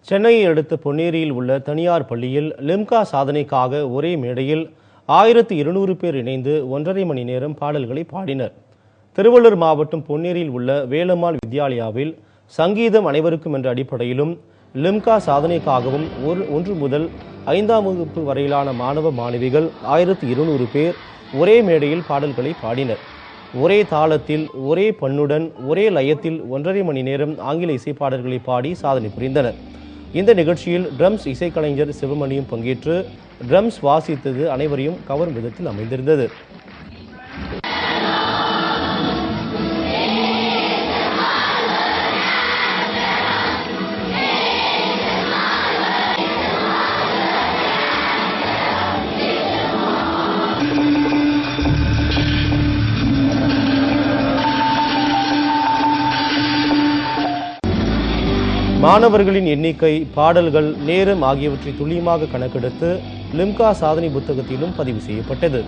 சென்னையை அடுத்த பொன்னேரியில் உள்ள தனியார் பள்ளியில் லிம்கா சாதனைக்காக ஒரே மேடையில் 1200 பேர் இணைந்து 1.5 மணி நேரம் பாடல்களை பாடினர். திருவள்ளூர் மாவட்டம் பொன்னேரியில் உள்ள வேலம்மாள் வித்யாலயாவில் சங்கீதம் அனைவருக்கும் என்ற அடிப்படையிலும் லிம்கா சாதனைக்காகவும் 1 முதல் 5ஆம் வகுப்பு வரையிலான மாணவ மாணவிகள் 1200 பேர் ஒரே மேடையில் பாடல்களை பாடினர். ஒரே தாளத்தில், ஒரே பண்ணுடன், ஒரே லயத்தில் 1.5 மணி நேரம் ஆங்கில இசைப்பாடல்களை பாடி சாதனை புரிந்தனர். இந்த நிகழ்ச்சியில் ட்ரம்ஸ் இசைக்கலைஞர் சிவமணியும் பங்கேற்று ட்ரம்ஸ் வாசித்தது அனைவரையும் கவரும் விதத்தில் அமைந்திருந்தது. மாணவர்களின் எண்ணிக்கை, பாடல்கள், நேரம் ஆகியவற்றை துல்லியமாக கணக்கெடுத்து லிம்கா சாதனை புத்தகத்திலும் பதிவு செய்யப்பட்டது.